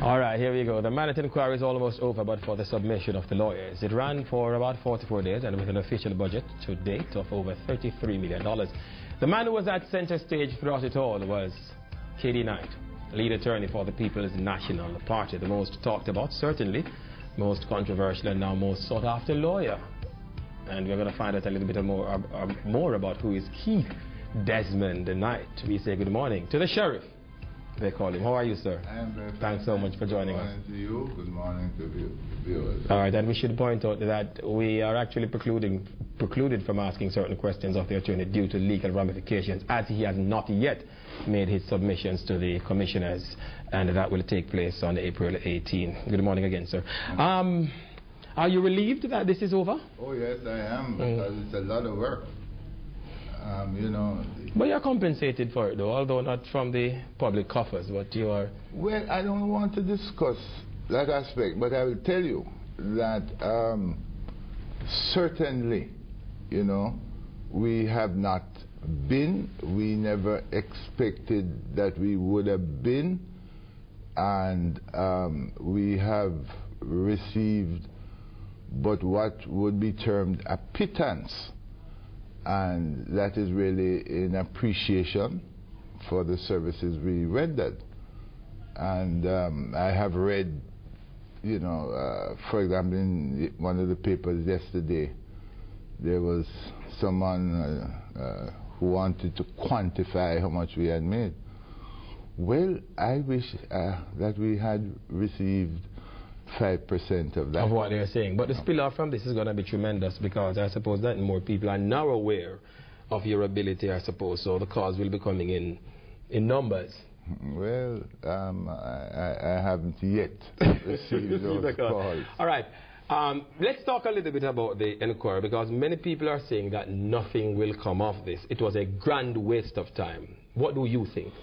All right, here we go. The mandate inquiry is almost over, but for the submission of the lawyers. It ran for about 44 days and with an official budget to date of over $33 million. The man who was at center stage throughout it all was K.D. Knight, lead attorney for the People's National Party, the most talked about, certainly, most controversial and now most sought after lawyer. And we're going to find out a little bit more about who is Keith Desmond Knight. We say good morning to the sheriff. They call him. How are you, sir? I am very fine. Thanks so much for joining us. Good morning to you. Good morning to viewers. All right, and we should point out that we are actually precluded from asking certain questions of the attorney due to legal ramifications, as he has not yet made his submissions to the commissioners, and that will take place on April 18. Good morning again, sir. Are you relieved that this is over? Oh, yes, I am, because it's a lot of work. You know. But you're compensated for it, though, although not from the public coffers, but you are... Well, I don't want to discuss that aspect, but I will tell you that certainly, you know, we have not been, we never expected that we would have been, and we have received but what would be termed a pittance. And that is really in appreciation for the services we rendered. And I have read, you know, for example, in one of the papers yesterday, there was someone who wanted to quantify how much we had made. Well, I wish that we had received 5% of that. Of what they're saying. But the spill-off from this is going to be tremendous, because I suppose that more people are now aware of your ability, I suppose, so the calls will be coming in numbers. Well, I haven't yet received those calls. All right. Let's talk a little bit about the inquiry, because many people are saying that nothing will come of this. It was a grand waste of time. What do you think?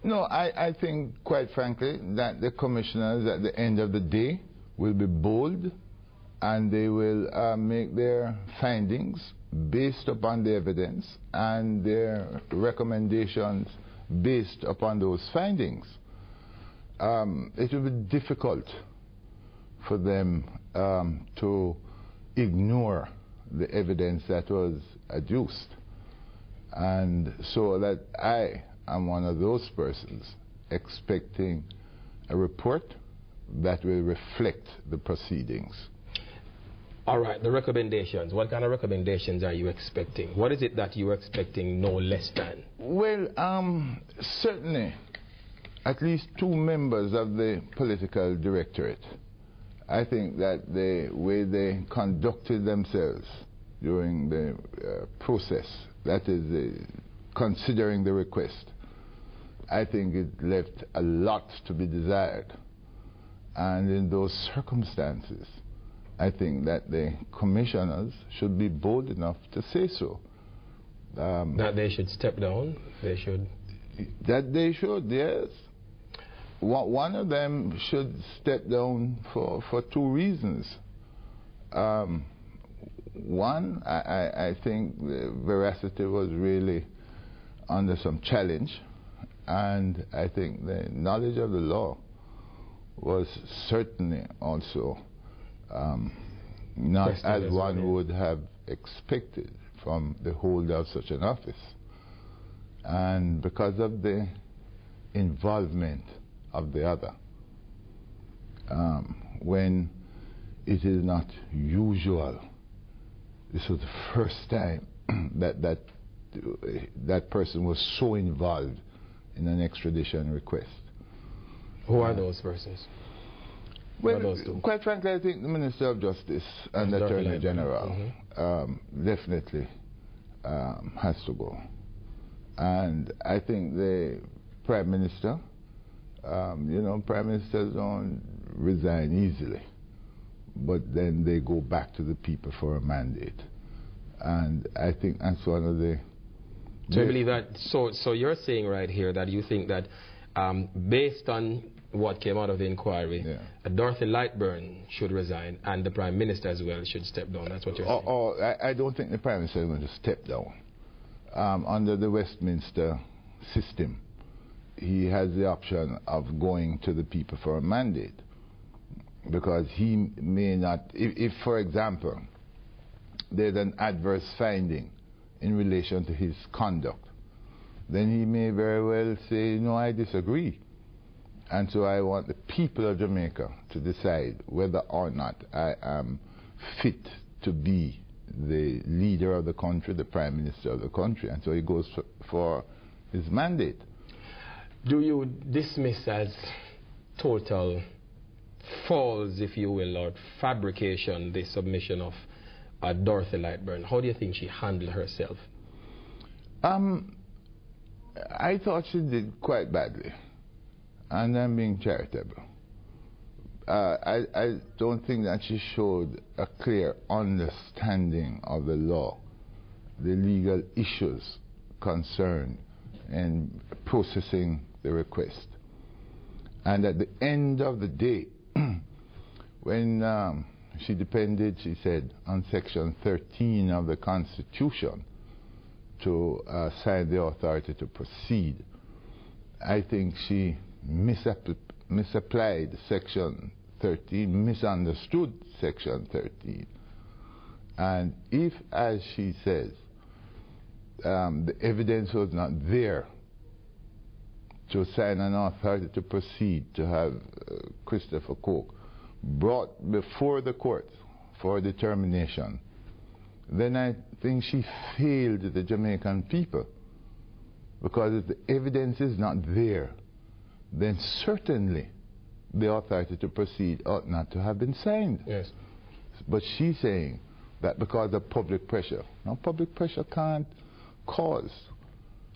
No, I think, quite frankly, that the commissioners at the end of the day will be bold, and they will make their findings based upon the evidence and their recommendations based upon those findings. It will be difficult for them to ignore the evidence that was adduced. And so that I am one of those persons expecting a report that will reflect the proceedings. All right, the recommendations. What kind of recommendations are you expecting? What is it that you are expecting no less than? Well, certainly at least 2 members of the political directorate. I think that the way they conducted themselves during the process, that is considering the request, I think it left a lot to be desired. And in those circumstances, I think that the commissioners should be bold enough to say so. That they should step down? They should? That they should, yes. One of them should step down for 2 reasons. One, I think the veracity was really under some challenge, and I think the knowledge of the law was certainly also not as one would have expected from the holder of such an office. And because of the involvement of the other, when it is not usual, this was the first time that person was so involved in an extradition request. Who are those persons? Well, quite frankly, I think the Minister of Justice and the Attorney General definitely has to go. And I think the Prime Minister, you know, Prime Ministers don't resign easily, but then they go back to the people for a mandate. And I think that's one of the... So you believe that, so you're saying right here that you think that based on what came out of the inquiry, Dorothy Lightburn should resign and the Prime Minister as well should step down. That's what you're saying? I don't think the Prime Minister is going to step down. Under the Westminster system, he has the option of going to the people for a mandate, because he may not, if for example, there's an adverse finding in relation to his conduct, then he may very well say, no, I disagree. And so I want the people of Jamaica to decide whether or not I am fit to be the leader of the country, the prime minister of the country. And so he goes for his mandate. Do you dismiss as total false, if you will, or fabrication, the submission of Dorothy Lightburn? How do you think she handled herself? I thought she did quite badly, and I'm being charitable. I don't think that she showed a clear understanding of the law, the legal issues concerned in processing the request. And at the end of the day, when she depended, she said, on Section 13 of the Constitution to sign the authority to proceed, I think she misapplied Section 13, misunderstood Section 13. And if, as she says, the evidence was not there to sign an authority to proceed to have Christopher Coke brought before the court for determination, then I think she failed the Jamaican people. Because if the evidence is not there, then certainly the authority to proceed ought not to have been signed. Yes. But she's saying that because of public pressure. Now, public pressure can't cause,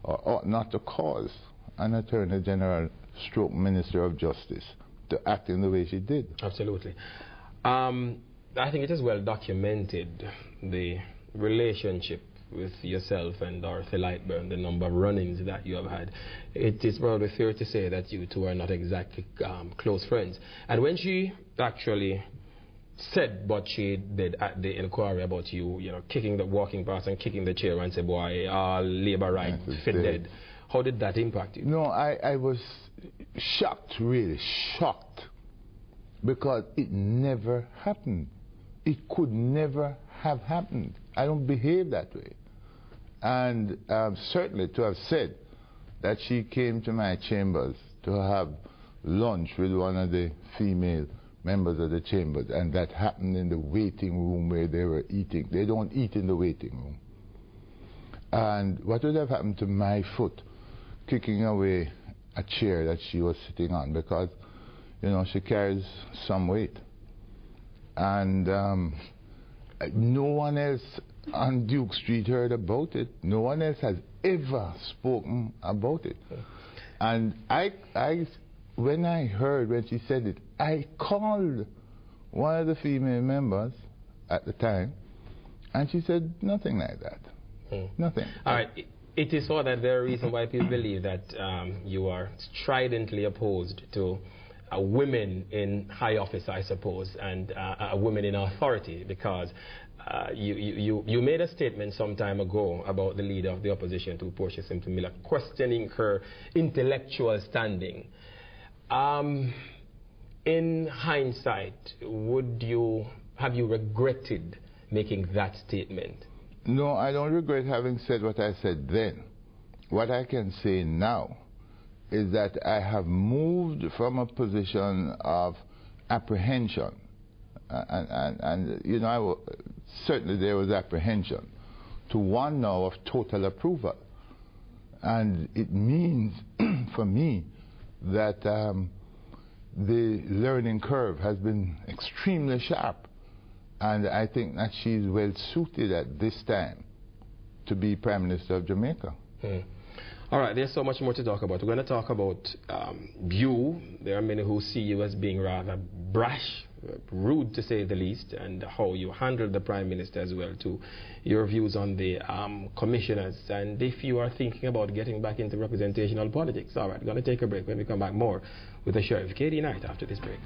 or ought not to cause, an Attorney General stroke Minister of Justice to act in the way she did. Absolutely. I think it is well documented, the relationship with yourself and Dorothy Lightburn, the number of run-ins that you have had. It is probably fair to say that you two are not exactly close friends. And when she actually said what she did at the inquiry about you, kicking the walking past and kicking the chair and say, boy, labor right, fit dead. How did that impact you? No, I was shocked, really shocked, because it never happened. It could never have happened. I don't behave that way. And certainly to have said that she came to my chambers to have lunch with one of the female members of the chambers, and that happened in the waiting room where they were eating. They don't eat in the waiting room. And what would have happened to my foot kicking away a chair that she was sitting on, because she carries some weight, and no one else on Duke Street heard about it. No one else has ever spoken about it. And when I heard, when she said it, I called one of the female members at the time, and she said nothing like that. Nothing. All right. It is so that there are reasons why people believe that you are stridently opposed to women in high office, I suppose, and women in authority, because you made a statement some time ago about the leader of the opposition, to Portia Simpson Miller, questioning her intellectual standing. In hindsight, have you regretted making that statement? No, I don't regret having said what I said then. What I can say now is that I have moved from a position of apprehension, and certainly there was apprehension, to one now of total approval. And it means for me that the learning curve has been extremely sharp. And I think that she's well suited at this time to be Prime Minister of Jamaica. All right, there's so much more to talk about. We're going to talk about you. There are many who see you as being rather brash, rude to say the least, and how you handled the Prime Minister as well, too. Your views on the commissioners, and if you are thinking about getting back into representational politics. All right, we're going to take a break. When we come back, more with the Sheriff, KD Knight, after this break.